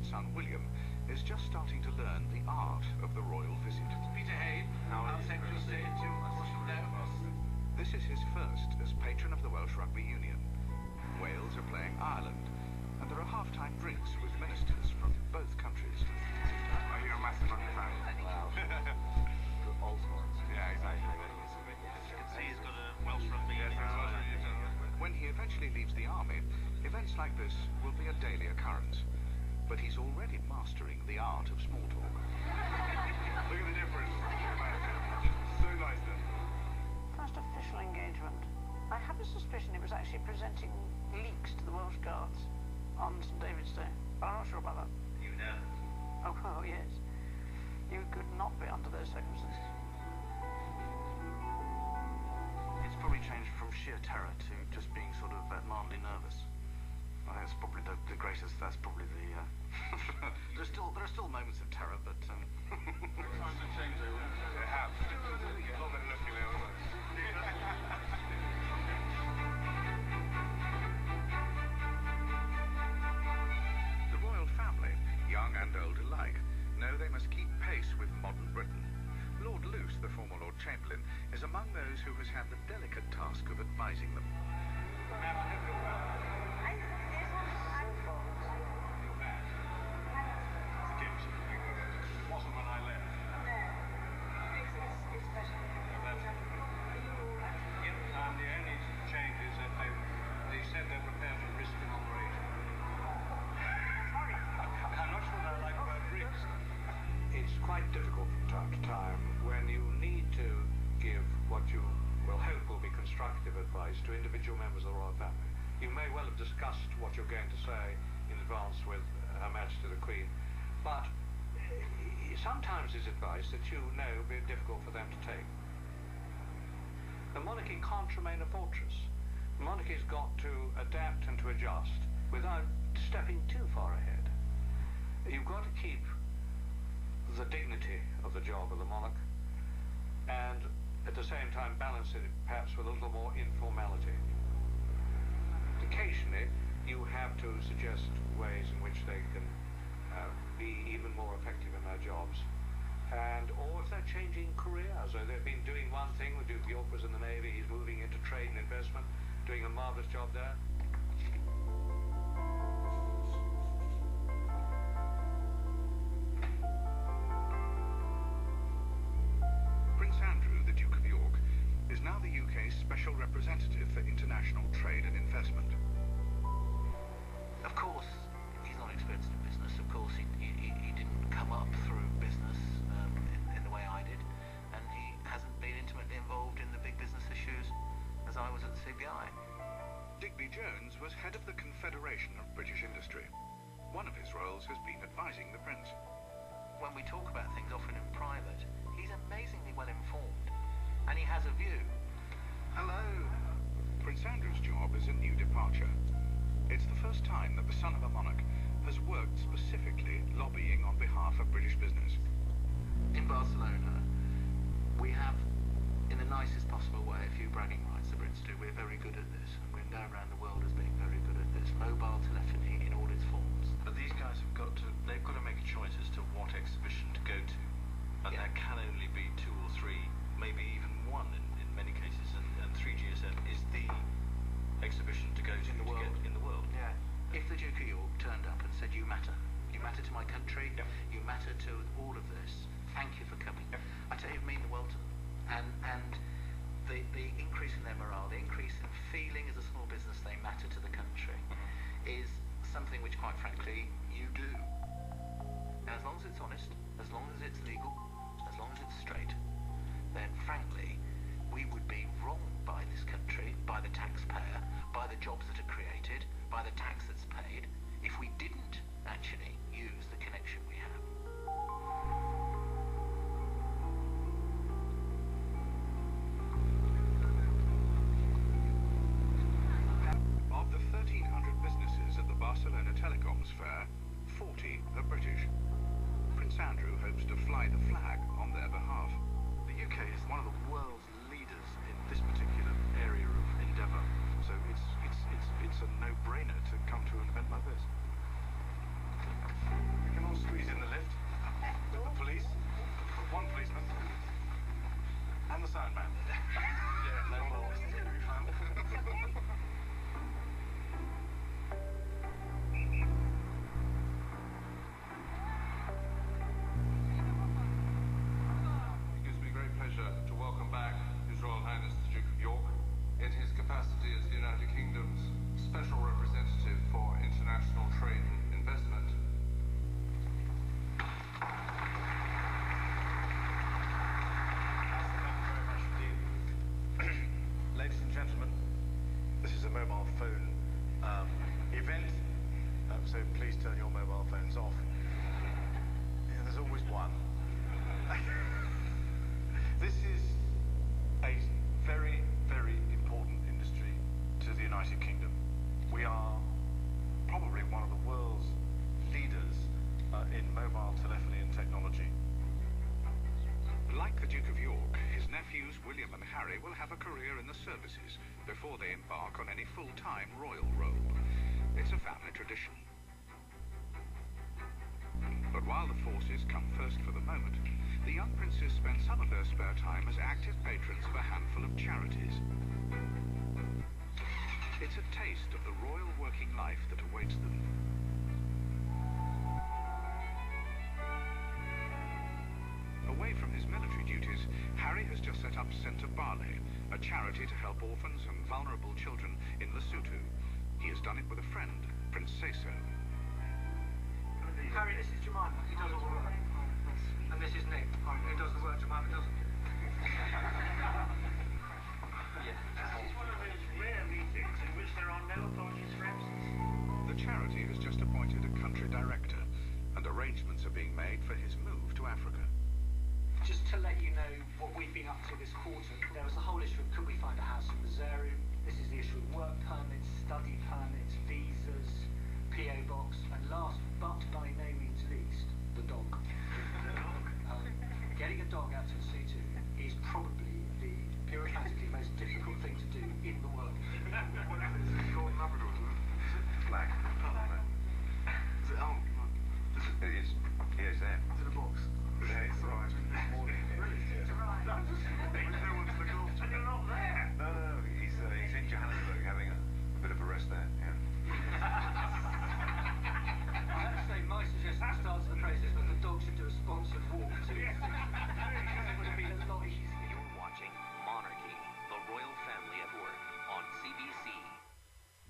son William is just starting to learn the art of the royal visit. Peter Hay, I'll take you stay to This is his first as patron of the Welsh Rugby Union. Wales are playing Ireland, and there are half-time drinks with ministers from both countries. Are you a massive rugby fan? Wow. All sorts. Yeah, exactly. As you can see, he's got a Welsh rugby union. When he eventually leaves the army, events like this will be a daily occurrence. But he's already mastering the art of small talk. Look at the difference. So nice then. First official engagement. I have a suspicion he was actually presenting leeks to the Welsh Guards on St David's Day. But I'm not sure about that. You know. Oh, yes. You could not be under those circumstances. It's probably changed from sheer terror to just being sort of mildly nervous. I think it's probably the greatest. That's probably the. there are still moments of terror, but. Times have changed, though. They have. A lot better looking now, isn't it? The royal family, young and old alike, know they must keep pace with modern Britain. Lord Luce, the former Lord Chamberlain, is among those who has had the delicate task of advising them. Wasn't when I left. It's better. The only change is that they said they're prepared to risk an operation. I'm not sure that I like the word risk. It's quite difficult from time to time when you need to give what you will hope will be constructive advice to individual members of the royal family. You may well have discussed what you're going to say in advance with Her Majesty the Queen, but sometimes it's advice that you know will be difficult for them to take. The monarchy can't remain a fortress. The monarchy's got to adapt and to adjust without stepping too far ahead. You've got to keep the dignity of the job of the monarch and at the same time balance it perhaps with a little more informality. Occasionally you have to suggest ways in which they can be even more effective in their jobs, or if they're changing careers, so they've been doing one thing. The Duke of York was in the Navy, he's moving into trade and investment, doing a marvellous job there. Prince Andrew, the Duke of York, is now the UK's special representative for international trade and investment. Of course, he's not experienced in business. Of course, he didn't come up through business in the way I did, and he hasn't been intimately involved in the big business issues as I was at the CBI. Digby Jones was head of the Confederation of British Industry. One of his roles has been advising the Prince. When we talk about things often in private, he's amazingly well informed, and he has a view. Hello. Prince Andrew's job is a new departure. It's the first time that the son of a monarch has worked specifically lobbying on behalf of British business. In Barcelona, we have, in the nicest possible way, a few bragging rights the Brits do. We're very good at this, and we're known around the world as being very good at this. Mobile telephony in all its forms. But these guys they've got to make a choice as to what exhibition to go to. And there can only be two or three, maybe even one in many cases, and 3GSM is the exhibition to go to in the world. In the world. Yeah. If the Duke of York turned up and said, you matter to my country, you matter to all of this, thank you for coming. I tell you, it mean the world to them. And the increase in their morale, the increase in feeling as a small business they matter to the country, is something which, quite frankly, you do. And as long as it's honest, as long as it's legal, as long as it's straight, then frankly, we would be wronged by this country, by the taxpayer, by the jobs that are created, by the tax that's paid, if we didn't actually use the connection we have. Of the 1,300 businesses at the Barcelona Telecoms Fair, 40 are British. Prince Andrew hopes to fly the flag on their behalf. The UK is one of the sound man. Yeah, no more. It's going to be fun. It gives me great pleasure to welcome back His Royal Highness the Duke of York in his capacity as the United Kingdom's Special Representative for International Trade and Investment. Ladies and gentlemen, this is a mobile phone event, so please turn your mobile phones off. Yeah, there's always one. This is a very, very important industry to the United Kingdom. We are probably one of the world's leaders in mobile telephony and technology. Like the Duke of York, his nephews William and Harry will have a career in the services before they embark on any full-time royal role. It's a family tradition. But while the forces come first for the moment, the young princes spend some of their spare time as active patrons of a handful of charities. It's a taste of the royal working life that awaits them. Away from his military duties, Harry has just set up Centre Barley, a charity to help orphans and vulnerable children in Lesotho. He has done it with a friend, Prince Seso. Harry, this is Jemima. He does all the work. And this is Nick. Who does the work? Jemima doesn't. This is one of those rare meetings in which there are no apologies for absence. The charity has just appointed a country director, and arrangements are being made for his move to Africa. Just to let you know what we've been up to this quarter, there was a whole issue of could we find a house in Missouri. This is the issue of work permits, study permits, visas, PO box, and last but by no means least, the dog. Getting a dog out to Lesotho is probably